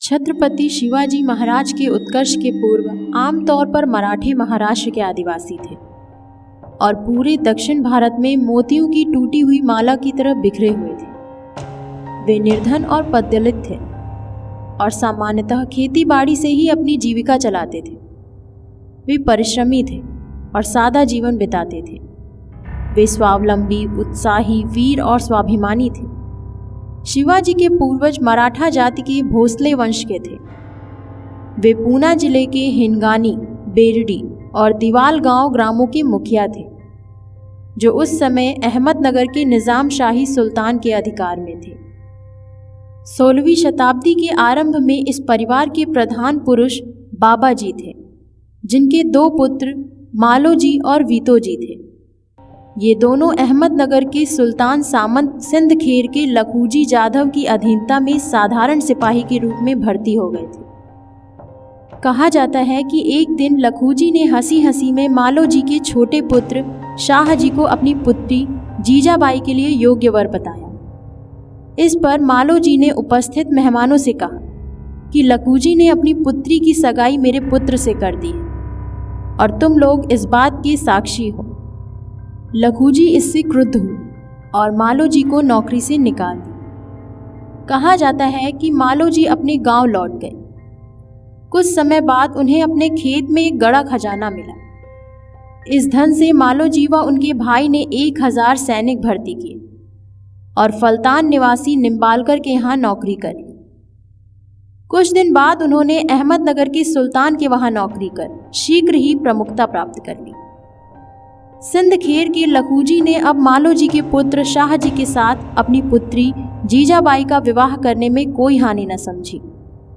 छत्रपति शिवाजी महाराज के उत्कर्ष के पूर्व आमतौर पर मराठे महाराष्ट्र के आदिवासी थे और पूरे दक्षिण भारत में मोतियों की टूटी हुई माला की तरह बिखरे हुए थे। वे निर्धन और पददलित थे और सामान्यतः खेती बाड़ी से ही अपनी जीविका चलाते थे। वे परिश्रमी थे और सादा जीवन बिताते थे। वे स्वावलंबी, उत्साही, वीर और स्वाभिमानी थे। शिवाजी के पूर्वज मराठा जाति के भोसले वंश के थे। वे पूना जिले के हिंगानी, बेरडी और दीवाल गांव ग्रामों के मुखिया थे, जो उस समय अहमदनगर के निजाम शाही सुल्तान के अधिकार में थे। 16वीं शताब्दी के आरंभ में इस परिवार के प्रधान पुरुष बाबाजी थे, जिनके 2 पुत्र मालोजी और वीतोजी थे। ये दोनों अहमदनगर के सुल्तान सामंत सिंदखेर के लखूजी जाधव की अधीनता में साधारण सिपाही के रूप में भर्ती हो गए थे। कहा जाता है कि एक दिन लखूजी ने हंसी हंसी में मालोजी के छोटे पुत्र शाहजी को अपनी पुत्री जीजाबाई के लिए योग्य वर बताया। इस पर मालोजी ने उपस्थित मेहमानों से कहा कि लखूजी ने अपनी पुत्री की सगाई मेरे पुत्र से कर दी है और तुम लोग इस बात के साक्षी हो। लखूजी इससे क्रुद्ध हुए और मालोजी को नौकरी से निकाल दिया। कहा जाता है कि मालोजी अपने गांव लौट गए। कुछ समय बाद उन्हें अपने खेत में एक गड़ा खजाना मिला। इस धन से मालोजी व उनके भाई ने 1000 सैनिक भर्ती किए और फलतान निवासी निम्बालकर के यहाँ नौकरी करी। कुछ दिन बाद उन्होंने अहमदनगर के सुल्तान के वहाँ नौकरी कर शीघ्र ही प्रमुखता प्राप्त कर ली। सिंदखेर के लखूजी ने अब मालोजी के पुत्र शाहजी के साथ अपनी पुत्री जीजाबाई का विवाह करने में कोई हानि न समझी।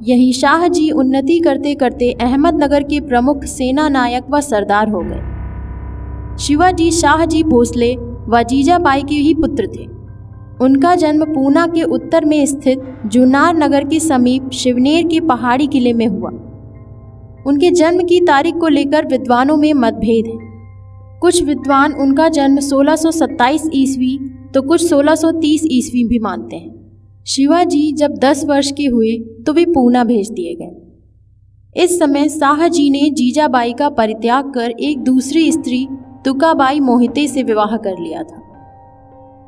यहीं शाहजी उन्नति करते करते अहमदनगर के प्रमुख सेना नायक व सरदार हो गए। शिवाजी शाहजी भोसले व जीजाबाई के ही पुत्र थे। उनका जन्म पूना के उत्तर में स्थित जुन्नार नगर के समीप शिवनेर के पहाड़ी किले में हुआ। उनके जन्म की तारीख को लेकर विद्वानों में मतभेद है। कुछ विद्वान उनका जन्म 1627 ईस्वी तो कुछ 1630 ईस्वी भी मानते हैं। शिवाजी जब 10 वर्ष के हुए तो वे पूना भेज दिए गए। इस समय शाहजी ने जीजाबाई का परित्याग कर एक दूसरी स्त्री तुकाबाई मोहिते से विवाह कर लिया था।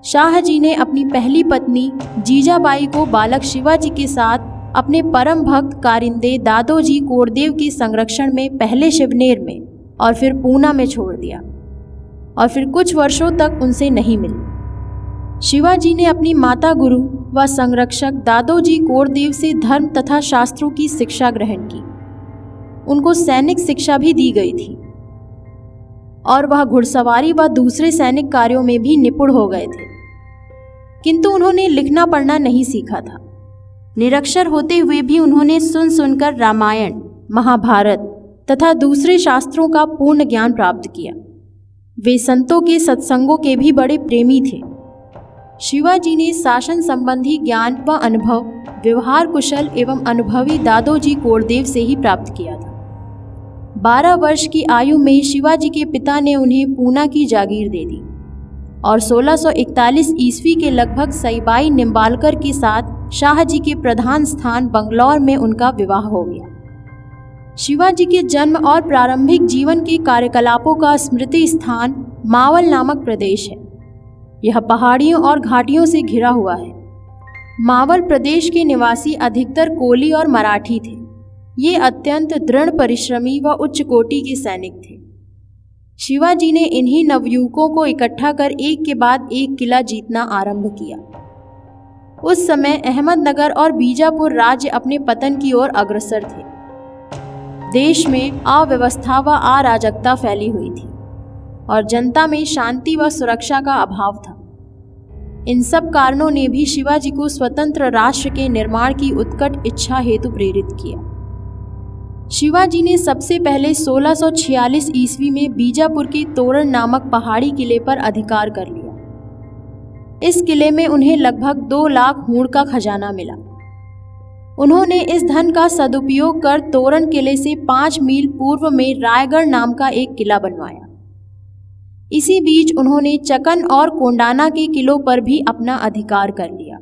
शाहजी ने अपनी पहली पत्नी जीजाबाई को बालक शिवाजी के साथ अपने परम भक्त कारिंदे दादोजी कोरदेव के संरक्षण में पहले शिवनेर में और फिर पूना में छोड़ दिया और फिर कुछ वर्षों तक उनसे नहीं मिली। शिवाजी ने अपनी माता गुरु व संरक्षक दादोजी कोरदेव से धर्म तथा शास्त्रों की शिक्षा ग्रहण की। उनको सैनिक शिक्षा भी दी गई थी और वह घुड़सवारी व दूसरे सैनिक कार्यों में भी निपुण हो गए थे, किंतु उन्होंने लिखना पढ़ना नहीं सीखा था। निरक्षर होते हुए भी उन्होंने सुन सुनकर रामायण, महाभारत तथा दूसरे शास्त्रों का पूर्ण ज्ञान प्राप्त किया। वे संतों के सत्संगों के भी बड़े प्रेमी थे। शिवाजी ने शासन संबंधी ज्ञान व अनुभव व्यवहार कुशल एवं अनुभवी दादोजी कोरदेव से ही प्राप्त किया था। 12 वर्ष की आयु में शिवाजी के पिता ने उन्हें पूना की जागीर दे दी और 1641 ईस्वी के लगभग सईबाई निम्बालकर के साथ शाहजी के प्रधान स्थान बंगलौर में उनका विवाह हो गया। शिवाजी के जन्म और प्रारंभिक जीवन के कार्यकलापों का स्मृति स्थान मावल नामक प्रदेश है। यह पहाड़ियों और घाटियों से घिरा हुआ है। मावल प्रदेश के निवासी अधिकतर कोली और मराठी थे। ये अत्यंत दृढ़ परिश्रमी व उच्च कोटि के सैनिक थे। शिवाजी ने इन्हीं नवयुवकों को इकट्ठा कर एक के बाद एक किला जीतना आरंभ किया। उस समय अहमदनगर और बीजापुर राज्य अपने पतन की ओर अग्रसर थे। देश में अव्यवस्था व अराजकता फैली हुई थी और जनता में शांति व सुरक्षा का अभाव था। इन सब कारणों ने भी शिवाजी को स्वतंत्र राष्ट्र के निर्माण की उत्कट इच्छा हेतु प्रेरित किया। शिवाजी ने सबसे पहले 1646 ईस्वी में बीजापुर के तोरण नामक पहाड़ी किले पर अधिकार कर लिया। इस किले में उन्हें लगभग 2 लाख हूण का खजाना मिला। उन्होंने इस धन का सदुपयोग कर तोरण किले से 5 मील पूर्व में रायगढ़ नाम का एक किला बनवाया। इसी बीच उन्होंने चकन और कोंडाना के किलों पर भी अपना अधिकार कर लिया।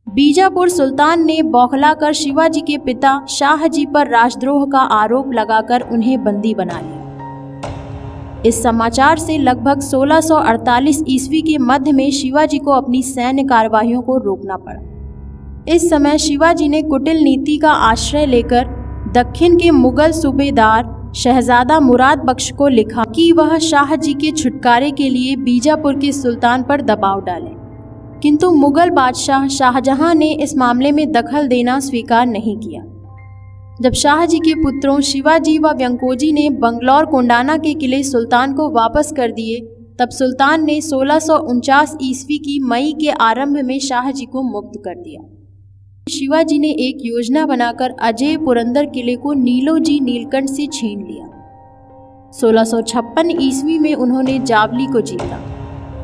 बीजापुर सुल्तान ने बौखलाकर शिवाजी के पिता शाहजी पर राजद्रोह का आरोप लगाकर उन्हें बंदी बना लिया। इस समाचार से लगभग 1648 ईस्वी के मध्य में शिवाजी को अपनी सैन्य कार्यवाहियों को रोकना पड़ा। इस समय शिवाजी ने कुटिल नीति का आश्रय लेकर दक्षिण के मुगल सूबेदार शहजादा मुराद बख्श को लिखा कि वह शाहजी के छुटकारे के लिए बीजापुर के सुल्तान पर दबाव डाले, किंतु मुगल बादशाह शाहजहां ने इस मामले में दखल देना स्वीकार नहीं किया। जब शाहजी के पुत्रों शिवाजी व व्यंकोजी ने बंगलौर कोंडाना के किले सुल्तान को वापस कर दिए, तब सुल्तान ने 1649 ईस्वी की मई के आरंभ में शाहजी को मुक्त कर दिया। शिवाजी ने एक योजना बनाकर अजय पुरंदर किले को नीलोजी नीलकंठ से छीन लिया। 1656 ईस्वी में उन्होंने जावली को जीता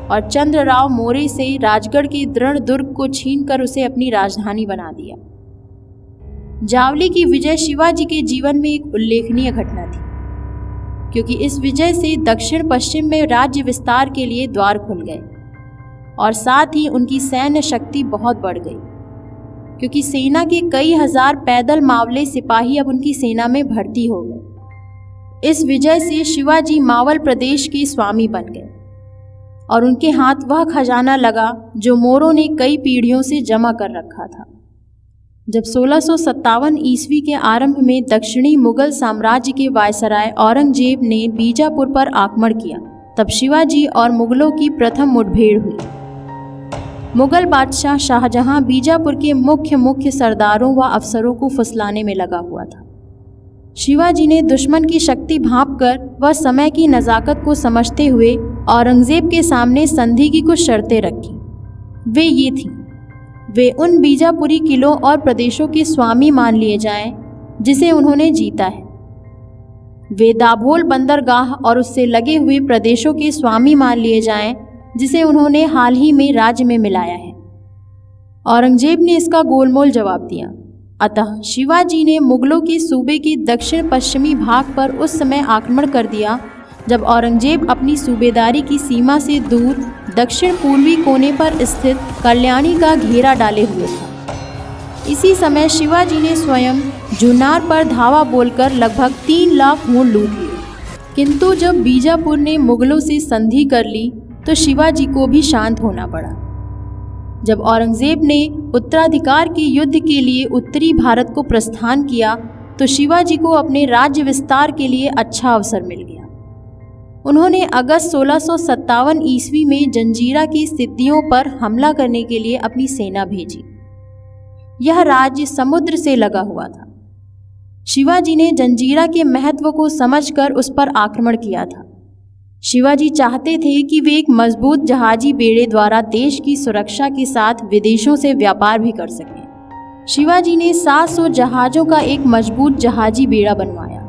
और चंद्रराव मौर्य से राजगढ़ के दृढ़ दुर्ग को छीनकर उसे अपनी राजधानी बना दिया। जावली की विजय शिवाजी के जीवन में एक उल्लेखनीय घटना थी, क्योंकि इस विजय से दक्षिण पश्चिम में राज्य विस्तार के लिए द्वार खुल गए और साथ ही उनकी सैन्य शक्ति बहुत बढ़ गई, क्योंकि सेना के कई हजार पैदल मावले सिपाही अब उनकी सेना में भर्ती हो गए। इस विजय से शिवाजी मावल प्रदेश के स्वामी बन गए और उनके हाथ वह खजाना लगा जो मोरों ने कई पीढ़ियों से जमा कर रखा था। जब 1657 ईस्वी के आरंभ में दक्षिणी मुगल साम्राज्य के वायसराय औरंगजेब ने बीजापुर पर आक्रमण किया, तब शिवाजी और मुगलों की प्रथम मुठभेड़ हुई। मुगल बादशाह शाहजहां बीजापुर के मुख्य सरदारों व अफसरों को फुसलाने में लगा हुआ था। शिवाजी ने दुश्मन की शक्ति भांपकर व समय की नज़ाकत को समझते हुए औरंगजेब के सामने संधि की कुछ शर्तें रखी। वे ये थीं, वे उन बीजापुरी किलों और प्रदेशों के स्वामी मान लिए जाएं जिसे उन्होंने जीता है। वे दाभोल बंदरगाह और उससे लगे हुए प्रदेशों के स्वामी मान लिए जाएं जिसे उन्होंने हाल ही में राज्य में मिलाया है। औरंगजेब ने इसका गोलमोल जवाब दिया। अतः शिवाजी ने मुगलों के सूबे के दक्षिण पश्चिमी भाग पर उस समय आक्रमण कर दिया जब औरंगजेब अपनी सूबेदारी की सीमा से दूर दक्षिण पूर्वी कोने पर स्थित कल्याणी का घेरा डाले हुए था। इसी समय शिवाजी ने स्वयं जुन्नार पर धावा बोलकर लगभग 3 लाख ऊँट लूट लिए। किंतु जब बीजापुर ने मुगलों से संधि कर ली तो शिवाजी को भी शांत होना पड़ा। जब औरंगजेब ने उत्तराधिकार के युद्ध के लिए उत्तरी भारत को प्रस्थान किया तो शिवाजी को अपने राज्य विस्तार के लिए अच्छा अवसर मिल गया। उन्होंने अगस्त 1657 ईस्वी में जंजीरा की सिद्धियों पर हमला करने के लिए अपनी सेना भेजी। यह राज्य समुद्र से लगा हुआ था। शिवाजी ने जंजीरा के महत्व को समझकर उस पर आक्रमण किया था। शिवाजी चाहते थे कि वे एक मजबूत जहाजी बेड़े द्वारा देश की सुरक्षा के साथ विदेशों से व्यापार भी कर सकें। शिवाजी ने 700 जहाज़ों का एक मजबूत जहाजी बेड़ा बनवाया।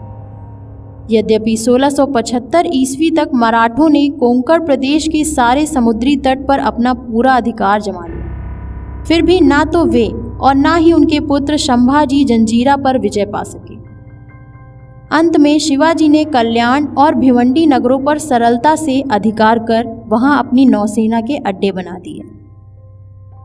यद्यपि 1675 ईस्वी तक मराठों ने कोंकण प्रदेश के सारे समुद्री तट पर अपना पूरा अधिकार जमा लिया, फिर भी ना तो वे और ना ही उनके पुत्र संभाजी जंजीरा पर विजय पा सके। अंत में शिवाजी ने कल्याण और भिवंडी नगरों पर सरलता से अधिकार कर वहां अपनी नौसेना के अड्डे बना दिए।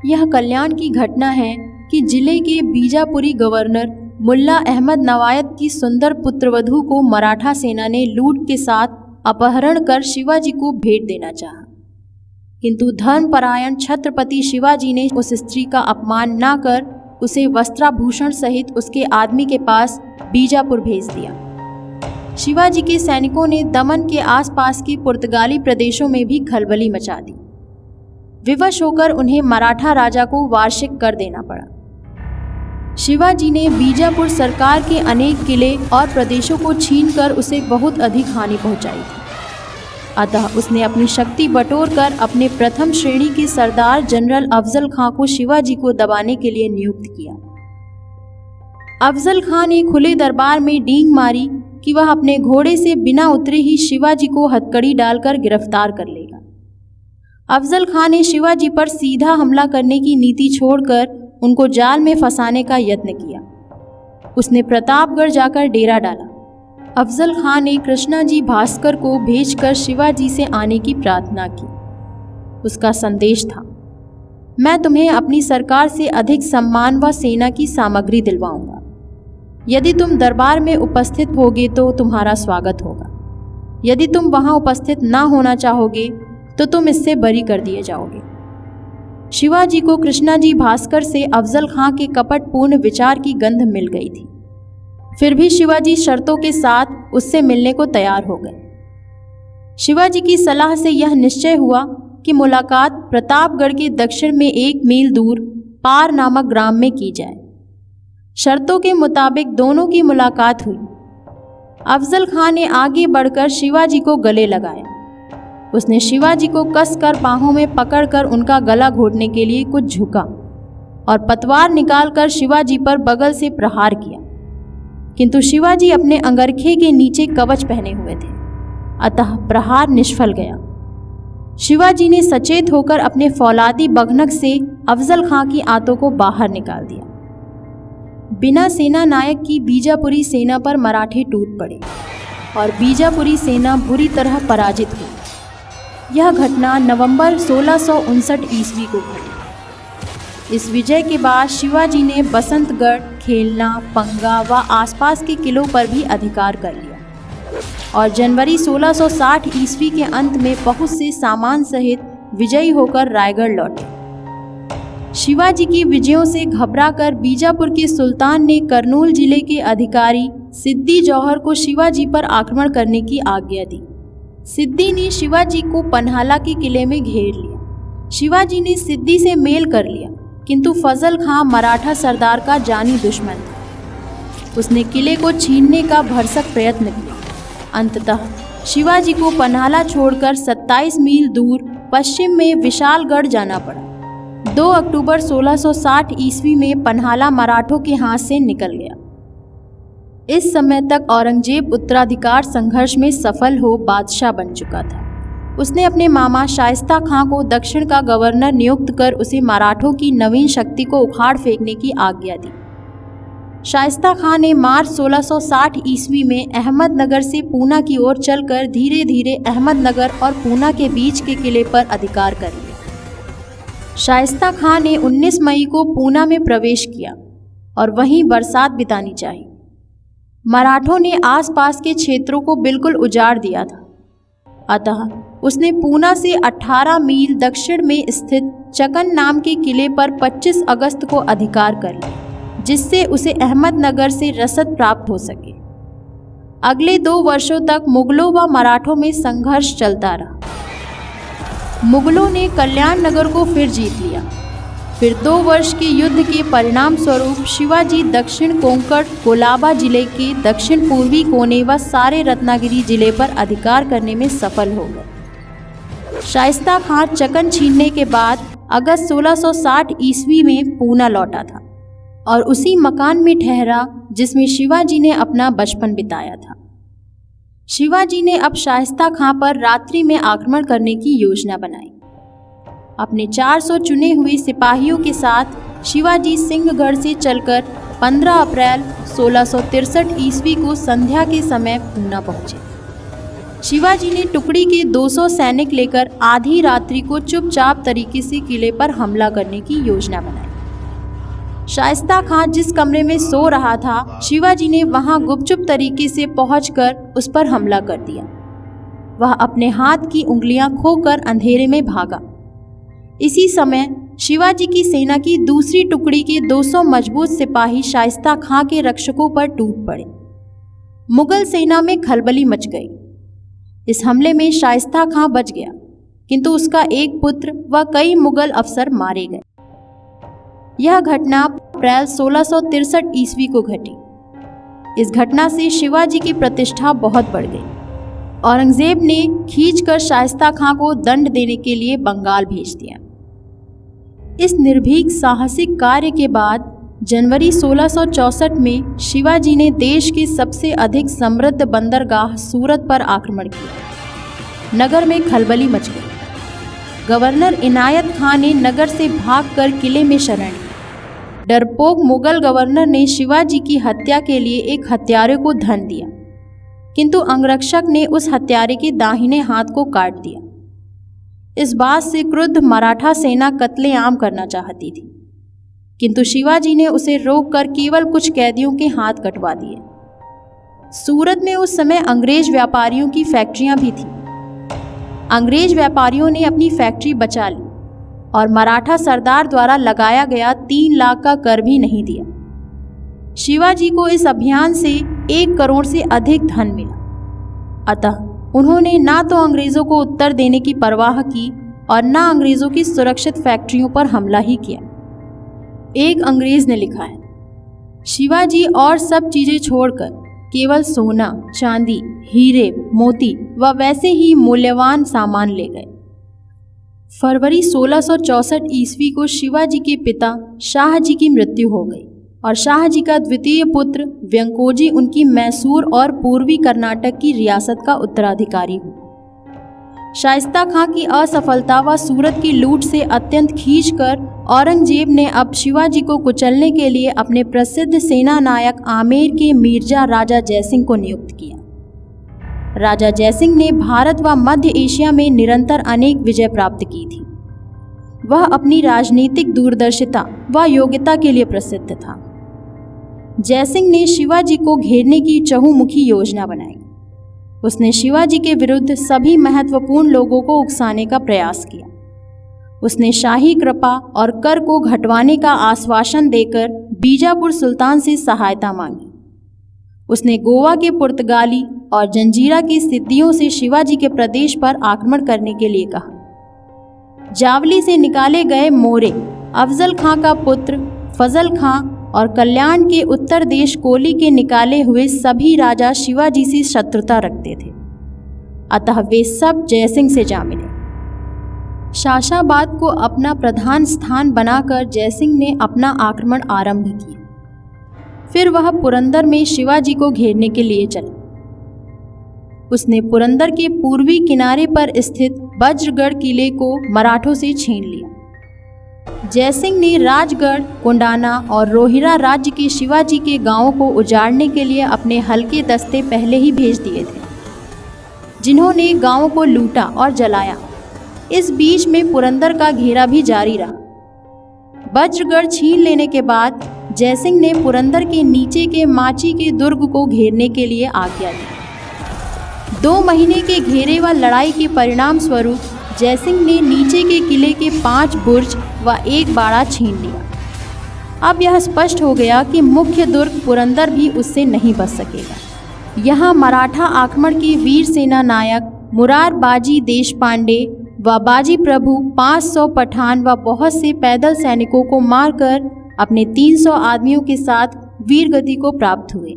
यह कल्याण की घटना है कि जिले के बीजापुरी गवर्नर मुल्ला अहमद नवायत की सुंदर पुत्रवधू को मराठा सेना ने लूट के साथ अपहरण कर शिवाजी को भेंट देना चाहा, किंतु धर्मपरायण छत्रपति शिवाजी ने उस स्त्री का अपमान न कर उसे वस्त्राभूषण सहित उसके आदमी के पास बीजापुर भेज दिया। शिवाजी के सैनिकों ने दमन के आसपास के पुर्तगाली प्रदेशों में भी खलबली मचा दी। विवश होकर उन्हें मराठा राजा को वार्षिक कर देना पड़ा। शिवाजी ने बीजापुर सरकार के अनेक किले और प्रदेशों को छीनकर उसे बहुत अधिक हानि पहुंचाई थी। अतः उसने अपनी शक्ति बटोर कर अपने प्रथम श्रेणी के सरदार जनरल अफजल खां को शिवाजी को दबाने के लिए नियुक्त किया। अफजल खां ने खुले दरबार में डींग मारी कि वह अपने घोड़े से बिना उतरे ही शिवाजी को हथकड़ी डालकर गिरफ्तार कर लेगा। अफजल खां ने शिवाजी पर सीधा हमला करने की नीति छोड़कर उनको जाल में फंसाने का यत्न किया। उसने प्रतापगढ़ जाकर डेरा डाला। अफजल खां ने कृष्णाजी भास्कर को भेजकर शिवाजी से आने की प्रार्थना की। उसका संदेश था, मैं तुम्हें अपनी सरकार से अधिक सम्मान व सेना की सामग्री दिलवाऊंगा। यदि तुम दरबार में उपस्थित होगे तो तुम्हारा स्वागत होगा। यदि तुम वहां उपस्थित ना होना चाहोगे तो तुम इससे बरी कर दिए जाओगे। शिवाजी को कृष्णाजी भास्कर से अफजल खां के कपटपूर्ण विचार की गंध मिल गई थी। फिर भी शिवाजी शर्तों के साथ उससे मिलने को तैयार हो गए। शिवाजी की सलाह से यह निश्चय हुआ कि मुलाकात प्रतापगढ़ के दक्षिण में 1 मील दूर पार नामक ग्राम में की जाए। शर्तों के मुताबिक दोनों की मुलाकात हुई। अफजल खां ने आगे बढ़कर शिवाजी को गले लगाया। उसने शिवाजी को कसकर बाहों में पकड़कर उनका गला घोटने के लिए कुछ झुका और पतवार निकालकर शिवाजी पर बगल से प्रहार किया, किंतु शिवाजी अपने अंगरखे के नीचे कवच पहने हुए थे, अतः प्रहार निष्फल गया। शिवाजी ने सचेत होकर अपने फौलादी बघनक से अफजल खां की आंतों को बाहर निकाल दिया। बिना सेना नायक की बीजापुरी सेना पर मराठे टूट पड़े और बीजापुरी सेना बुरी तरह पराजित हुई। यह घटना नवंबर 1659 ईस्वी को घटी। इस विजय के बाद शिवाजी ने बसंतगढ़, खेलना, पंगा व आसपास के किलों पर भी अधिकार कर लिया और जनवरी 1660 ईस्वी के अंत में बहुत से सामान सहित विजयी होकर रायगढ़ लौटे। शिवाजी की विजयों से घबराकर बीजापुर के सुल्तान ने कर्नूल जिले के अधिकारी सिद्दी जौहर को शिवाजी पर आक्रमण करने की आज्ञा दी। सिद्दी ने शिवाजी को पन्हाला के किले में घेर लिया। शिवाजी ने सिद्दी से मेल कर लिया, किंतु फजल खां मराठा सरदार का जानी दुश्मन था। उसने किले को छीनने का भरसक प्रयत्न किया। अंततः शिवाजी को पन्हाला छोड़कर 27 मील दूर पश्चिम में विशालगढ़ जाना पड़ा। 2 अक्टूबर 1660 ईस्वी में पन्हाला मराठों के हाथ से निकल गया। इस समय तक औरंगजेब उत्तराधिकार संघर्ष में सफल हो बादशाह बन चुका था। उसने अपने मामा शाइस्ता खां को दक्षिण का गवर्नर नियुक्त कर उसे मराठों की नवीन शक्ति को उखाड़ फेंकने की आज्ञा दी। शाइस्ता खां ने मार्च 1660 ईस्वी में अहमदनगर से पूना की ओर चलकर धीरे धीरे अहमदनगर और पूना के बीच के किले पर अधिकार कर लिया। शाइस्ता खां ने 19 मई को पूना में प्रवेश किया और वहीं बरसात बितानी चाहिए। मराठों ने आसपास के क्षेत्रों को बिल्कुल उजाड़ दिया था, अतः उसने पूना से 18 मील दक्षिण में स्थित चकन नाम के किले पर 25 अगस्त को अधिकार कर लिया, जिससे उसे अहमदनगर से रसद प्राप्त हो सके। अगले 2 वर्षों तक मुगलों व मराठों में संघर्ष चलता रहा। मुगलों ने कल्याण नगर को फिर जीत लिया। फिर 2 वर्ष के युद्ध के परिणाम स्वरूप शिवाजी दक्षिण कोंकण कोलाबा जिले के दक्षिण पूर्वी कोने व सारे रत्नागिरी जिले पर अधिकार करने में सफल हो गए। शाइस्ता खां चकन छीनने के बाद अगस्त 1660 ईस्वी में पूना लौटा था और उसी मकान में ठहरा जिसमें शिवाजी ने अपना बचपन बिताया था। शिवाजी ने अब शाइस्ता खां पर रात्रि में आक्रमण करने की योजना बनाई। अपने 400 चुने हुए सिपाहियों के साथ शिवाजी सिंहगढ़ से चलकर 15 अप्रैल 1663 ईस्वी को संध्या के समय पूना पहुंचे। शिवाजी ने टुकड़ी के 200 सैनिक लेकर आधी रात्रि को चुपचाप तरीके से किले पर हमला करने की योजना बनाई। शाइस्ता खां जिस कमरे में सो रहा था, शिवाजी ने वहां गुपचुप तरीके से पहुंचकर उस पर हमला कर दिया। वह अपने हाथ की उंगलियां खोकर अंधेरे में भागा। इसी समय शिवाजी की सेना की दूसरी टुकड़ी के 200 मजबूत सिपाही शाइस्ता खां के रक्षकों पर टूट पड़े। मुगल सेना में खलबली मच गई। इस हमले में शाइस्ता खां बच गया, किंतु उसका एक पुत्र व कई मुगल अफसर मारे गए। यह घटना अप्रैल 1663 ईस्वी को घटी। इस घटना से शिवाजी की प्रतिष्ठा बहुत बढ़ गई। औरंगजेब ने खींचकर शाइस्ता खां को दंड देने के लिए बंगाल भेज दिया। इस निर्भीक साहसिक कार्य के बाद जनवरी 1664 में शिवाजी ने देश के सबसे अधिक समृद्ध बंदरगाह सूरत पर आक्रमण किया। नगर में खलबली मच गई। गवर्नर इनायत खान ने नगर से भागकर किले में शरण ली। डरपोक मुगल गवर्नर ने शिवाजी की हत्या के लिए एक हत्यारे को धन दिया, किंतु अंगरक्षक ने उस हत्यारे के दाहिने हाथ को काट दिया। इस बात से क्रुद्ध मराठा सेना कत्लेआम करना चाहती थी, किंतु शिवाजी ने उसे रोककर केवल कुछ कैदियों के हाथ कटवा दिए। सूरत में उस समय अंग्रेज व्यापारियों की फैक्ट्रियां भी थीं। अंग्रेज व्यापारियों ने अपनी फैक्ट्री बचा ली और मराठा सरदार द्वारा लगाया गया 3 लाख का कर भी नहीं दिया। शिवाजी को इस अभियान से 1 करोड़ से अधिक धन मिला। अतः उन्होंने ना तो अंग्रेजों को उत्तर देने की परवाह की और ना अंग्रेजों की सुरक्षित फैक्ट्रियों पर हमला ही किया। एक अंग्रेज ने लिखा है, शिवाजी और सब चीजें छोड़कर केवल सोना, चांदी, हीरे, मोती व वैसे ही मूल्यवान सामान ले गए। फरवरी 1664 ईस्वी को शिवाजी के पिता शाहजी की मृत्यु हो गई और शाहजी का द्वितीय पुत्र व्यंकोजी उनकी मैसूर और पूर्वी कर्नाटक की रियासत का उत्तराधिकारी हुआ। शाइस्ता खां की असफलता व सूरत की लूट से अत्यंत खींचकर औरंगजेब ने अब शिवाजी को कुचलने के लिए अपने प्रसिद्ध सेना नायक आमेर के मीर्जा राजा जयसिंह को नियुक्त किया। राजा जयसिंह ने भारत व मध्य एशिया में निरंतर अनेक विजय प्राप्त की थी। वह अपनी राजनीतिक दूरदर्शिता व योग्यता के लिए प्रसिद्ध था। जयसिंह ने शिवाजी को घेरने की चहुमुखी योजना बनाई। उसने शिवाजी के विरुद्ध सभी महत्वपूर्ण लोगों को उकसाने का प्रयास किया। उसने शाही कृपा और कर को घटवाने का आश्वासन देकर बीजापुर सुल्तान से सहायता मांगी। उसने गोवा के पुर्तगाली और जंजीरा के सिद्दियों से शिवाजी के प्रदेश पर आक्रमण करने के लिए कहा। जावली से निकाले गए मोरे, अफजल खां का पुत्र फजल खां और कल्याण के उत्तर देश कोली के निकाले हुए सभी राजा शिवाजी से शत्रुता रखते थे। अतः वे सब जयसिंह से जा मिले। शाशाबाद को अपना प्रधान स्थान बनाकर जयसिंह ने अपना आक्रमण आरंभ किया। फिर वह पुरंदर में शिवाजी को घेरने के लिए चला। उसने पुरंदर के पूर्वी किनारे पर स्थित वज्रगढ़ किले को मराठों से छीन लिया। जयसिंह ने राजगढ़, कोंडाना और रोहिरा राज्य के शिवाजी के गांवों को उजाड़ने के लिए अपने हल्के दस्ते पहले ही भेज दिए थे, जिन्होंने गांवों को लूटा और जलाया। इस बीच में पुरंदर का घेरा भी जारी रहा। वज्रगढ़ छीन लेने के बाद जयसिंह ने पुरंदर के नीचे के माची के दुर्ग को घेरने के लिए आज्ञा दी। 2 महीने के घेरे व लड़ाई के परिणाम स्वरूप जयसिंह ने नीचे के किले के 5 बुर्ज व 1 बाड़ा छीन लिया। अब यह स्पष्ट हो गया कि मुख्य दुर्ग पुरंदर भी उससे नहीं बच सकेगा। यहाँ मराठा आक्रमण के वीर सेना नायक मुरार बाजी देशपांडे व बाजी प्रभु 500 पठान व बहुत से पैदल सैनिकों को मारकर अपने 300 आदमियों के साथ वीरगति को प्राप्त हुए।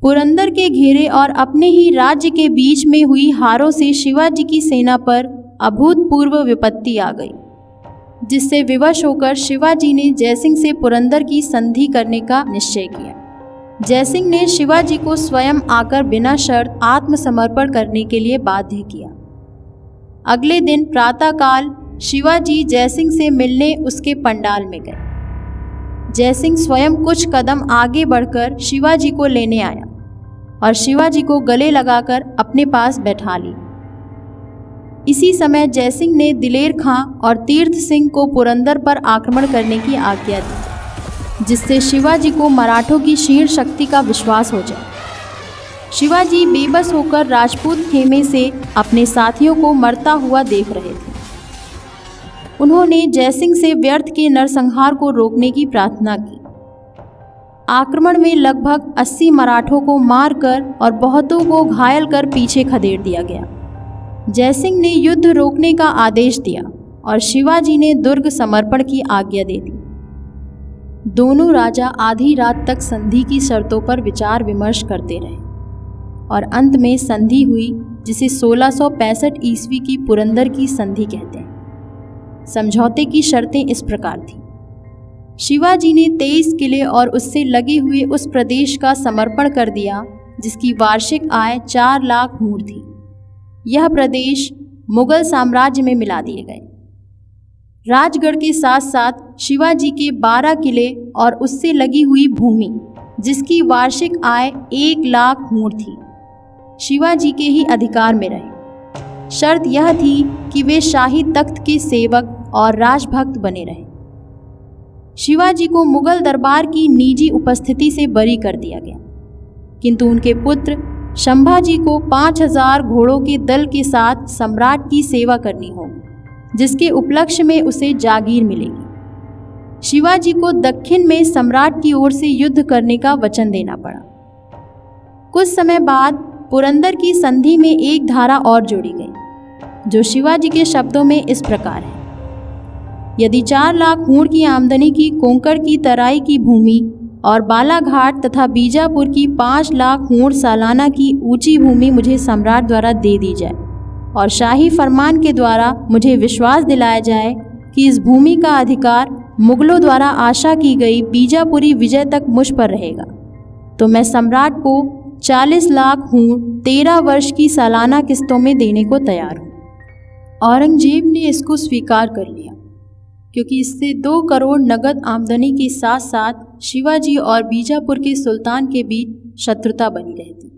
पुरंदर के घेरे और अपने ही राज्य के बीच में हुई हारों से शिवाजी की सेना पर अभूतपूर्व विपत्ति आ गई, जिससे विवश होकर शिवाजी ने जयसिंह से पुरंदर की संधि करने का निश्चय किया। जयसिंह ने शिवाजी को स्वयं आकर बिना शर्त आत्मसमर्पण करने के लिए बाध्य किया। अगले दिन प्रातःकाल शिवाजी जयसिंह से मिलने उसके पंडाल में गए। जयसिंह स्वयं कुछ कदम आगे बढ़कर शिवाजी को लेने आया और शिवाजी को गले लगाकर अपने पास बैठा लिया। इसी समय जयसिंह ने दिलेर खां और तीर्थ सिंह को पुरंदर पर आक्रमण करने की आज्ञा दी, जिससे शिवाजी को मराठों की क्षीण शक्ति का विश्वास हो जाए। शिवाजी बेबस होकर राजपूत खेमे से अपने साथियों को मरता हुआ देख रहे थे। उन्होंने जयसिंह से व्यर्थ के नरसंहार को रोकने की प्रार्थना की। आक्रमण में लगभग 80 मराठों को मारकर और बहुतों को घायल कर पीछे खदेड़ दिया गया। जयसिंह ने युद्ध रोकने का आदेश दिया और शिवाजी ने दुर्ग समर्पण की आज्ञा दे दी। दोनों राजा आधी रात तक संधि की शर्तों पर विचार विमर्श करते रहे और अंत में संधि हुई, जिसे 1665 ईस्वी की पुरंदर की संधि कहते हैं। समझौते की शर्तें इस प्रकार थीं। शिवाजी ने 23 किले और उससे लगे हुए उस प्रदेश का समर्पण कर दिया जिसकी वार्षिक आय 4 लाख हूर थी। यह प्रदेश मुगल साम्राज्य में मिला दिए गए। राजगढ़ के साथ साथ शिवाजी के 12 किले और उससे लगी हुई भूमि, जिसकी वार्षिक आय 1 लाख हूर थी, शिवाजी के ही अधिकार में रहे। शर्त यह थी कि वे शाही तख्त के सेवक और राजभक्त बने रहे। शिवाजी को मुगल दरबार की निजी उपस्थिति से बरी कर दिया गया, किंतु उनके पुत्र संभाजी को 5000 घोड़ों के दल के साथ सम्राट की सेवा करनी होगी, जिसके उपलक्ष्य में उसे जागीर मिलेगी। शिवाजी को दक्षिण में सम्राट की ओर से युद्ध करने का वचन देना पड़ा। कुछ समय बाद पुरंदर की संधि में एक धारा और जोड़ी गई, जो शिवाजी के शब्दों में इस प्रकार है: यदि 4 लाख हूण की आमदनी की कोंकण की तराई की भूमि और बालाघाट तथा बीजापुर की 5 लाख हूण सालाना की ऊंची भूमि मुझे सम्राट द्वारा दे दी जाए और शाही फरमान के द्वारा मुझे विश्वास दिलाया जाए कि इस भूमि का अधिकार मुगलों द्वारा आशा की गई बीजापुरी विजय तक मुझ पर रहेगा, तो मैं सम्राट को 40 लाख हूण 13 वर्ष की सालाना किस्तों में देने को तैयार हूँ। औरंगजेब ने इसको स्वीकार कर लिया, क्योंकि इससे 2 करोड़ नगद आमदनी के साथ साथ शिवाजी और बीजापुर के सुल्तान के बीच शत्रुता बनी रहती।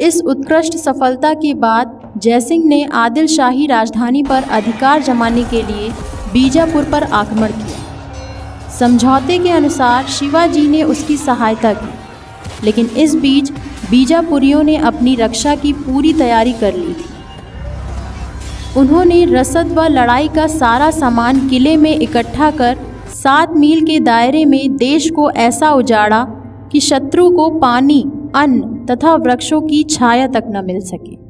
इस उत्कृष्ट सफलता के बाद जयसिंह ने आदिल शाही राजधानी पर अधिकार जमाने के लिए बीजापुर पर आक्रमण किया। समझौते के अनुसार शिवाजी ने उसकी सहायता की, लेकिन इस बीच बीजापुरियों ने अपनी रक्षा की पूरी तैयारी कर ली थी। उन्होंने रसद व लड़ाई का सारा सामान किले में इकट्ठा कर 7 मील के दायरे में देश को ऐसा उजाड़ा कि शत्रु को पानी, अन्न तथा वृक्षों की छाया तक न मिल सके।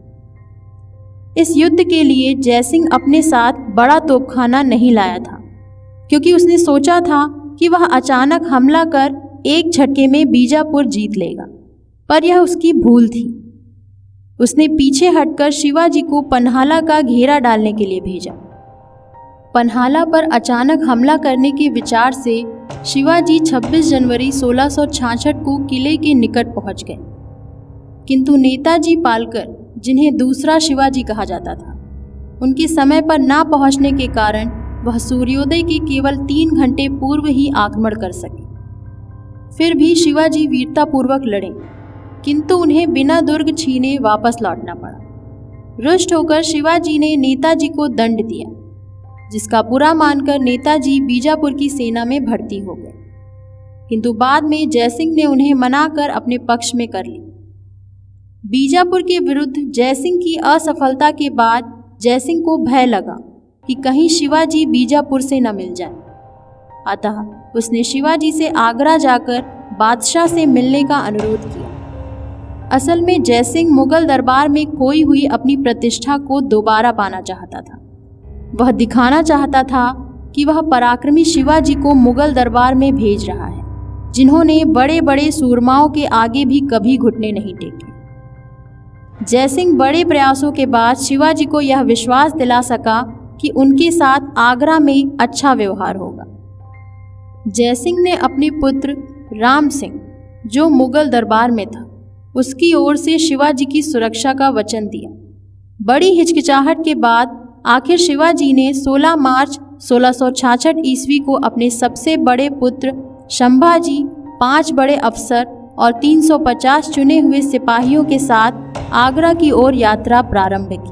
इस युद्ध के लिए जयसिंह अपने साथ बड़ा तोपखाना नहीं लाया था, क्योंकि उसने सोचा था कि वह अचानक हमला कर एक झटके में बीजापुर जीत लेगा, पर यह उसकी भूल थी। उसने पीछे हटकर शिवाजी को पन्हाला का घेरा डालने के लिए भेजा। पन्हाला पर अचानक हमला करने के विचार से शिवाजी 26 जनवरी 1666 को किले के निकट पहुंच गए, किंतु नेताजी पालकर, जिन्हें दूसरा शिवाजी कहा जाता था, उनके समय पर ना पहुंचने के कारण वह सूर्योदय के केवल 3 घंटे पूर्व ही आक्रमण कर सके। फिर भी शिवाजी वीरतापूर्वक लड़े, किंतु उन्हें बिना दुर्ग छीने वापस लौटना पड़ा। रुष्ट होकर शिवाजी ने नेताजी को दंड दिया, जिसका बुरा मानकर नेताजी बीजापुर की सेना में भर्ती हो गए, किंतु बाद में जयसिंह ने उन्हें मनाकर अपने पक्ष में कर ली। बीजापुर के विरुद्ध जयसिंह की असफलता के बाद जयसिंह को भय लगा कि कहीं शिवाजी बीजापुर से न मिल जाए, अतः उसने शिवाजी से आगरा जाकर बादशाह से मिलने का अनुरोध किया। असल में जयसिंह मुगल दरबार में खोई हुई अपनी प्रतिष्ठा को दोबारा पाना चाहता था। वह दिखाना चाहता था कि वह पराक्रमी शिवाजी को मुगल दरबार में भेज रहा है, जिन्होंने बड़े बड़े सूरमाओं के आगे भी कभी घुटने नहीं टेके। जयसिंह बड़े प्रयासों के बाद शिवाजी को यह विश्वास दिला सका कि उनके साथ आगरा में अच्छा व्यवहार होगा। जयसिंह ने अपने पुत्र राम सिंह, जो मुगल दरबार में था, उसकी ओर से शिवाजी की सुरक्षा का वचन दिया। बड़ी हिचकिचाहट के बाद आखिर शिवाजी ने 16 मार्च 1666 ईस्वी को अपने सबसे बड़े पुत्र संभाजी, 5 बड़े अफसर और 350 चुने हुए सिपाहियों के साथ आगरा की ओर यात्रा प्रारंभ की।